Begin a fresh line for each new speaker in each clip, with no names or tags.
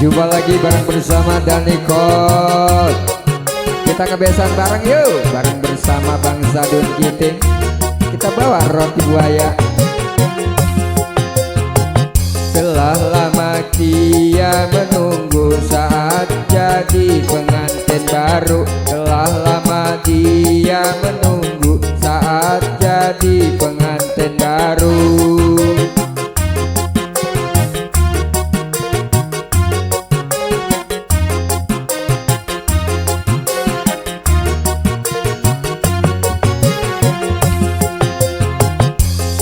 Jumpa lagi bareng bersama Danikot. Kita kebiasaan bareng yuk, bareng bersama Bang Zadun Giting. Kita bawa roti buaya. Telah lama dia menunggu saat jadi pengantin baru. Telah lama dia menunggu saat jadi pengantin baru.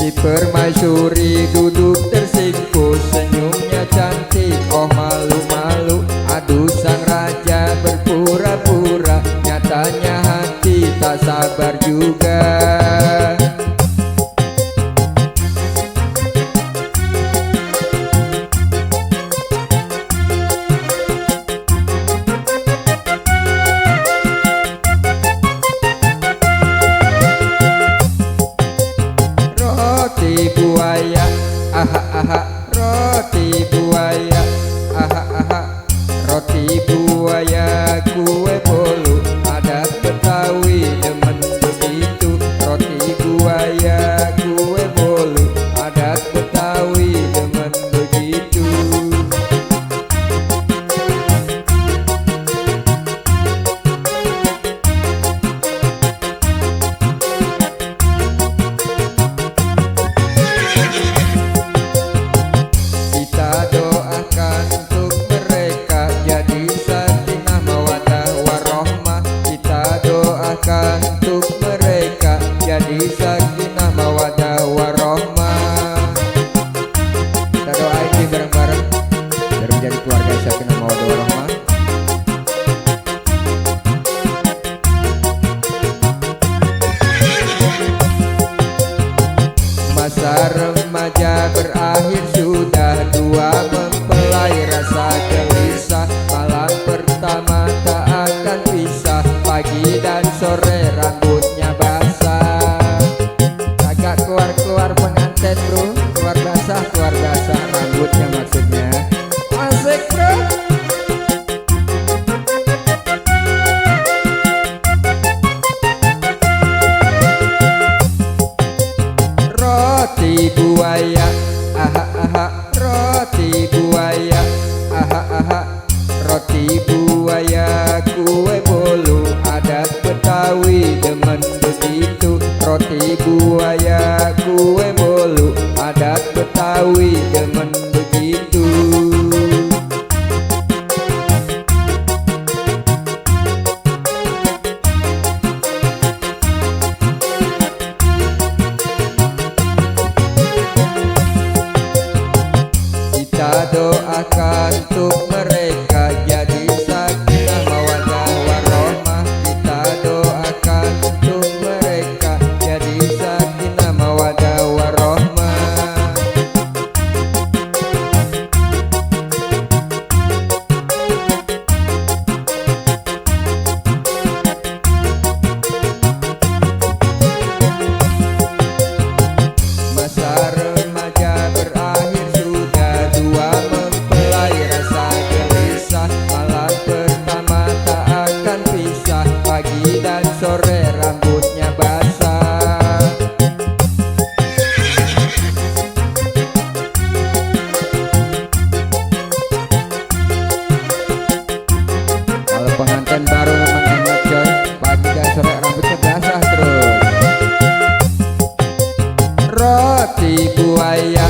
Si permaisuri duduk tersingkuk, senyumnya cantik, oh malu-malu. Aduh sang raja berpura-pura, nyatanya hati tak sabar juga. Roti buaya, aha aha, roti buaya, aha aha, roti buaya kue bolu, adat Betawi demen begitu. Roti buaya kue bolu, adat Betawi demen begitu. Untuk mereka jadi sakinah mawaddah warohmah. Kita doain sih bareng-bareng biar menjadi keluarga sakinah mawaddah warohmah. Masa remaja berakhir sudah, dua mempelai rasa gelisah. Malam pertama tak akan pisah, pagi dan sore rambutnya basah. Agak keluar pengantin bro, keluar basah rambutnya maksudnya. Asik bro. Roti buaya, aha aha, roti buaya, aha aha, roti buaya kue bolu, adat Betawi demen begitu. Roti buaya kue bolu, adat Betawi demen begitu. Kita doakan untuk mereka jadi sakinah mawaddah warohmah. Kita doakan untuk mereka jadi sakinah mawaddah warohmah. Masa remaja berakhir sudah, dua mempelai rasa gelisah. Malam pertama tak akan pisah, pagi dan sore rambutnya basah. Kalau pengantin baru memang enak coy, pagi dan sore rambutnya basah terus. Roti buaya,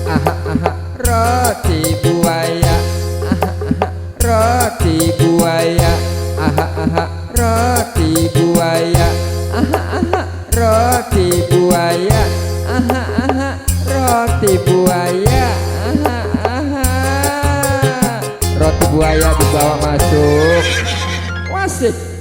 aha aha, roti buaya, aha aha, roti buaya, aha aha, roti buaya, aha aha, roti buaya, aha aha, roti buaya, aha aha. Roti buaya dibawa masuk. Wasik.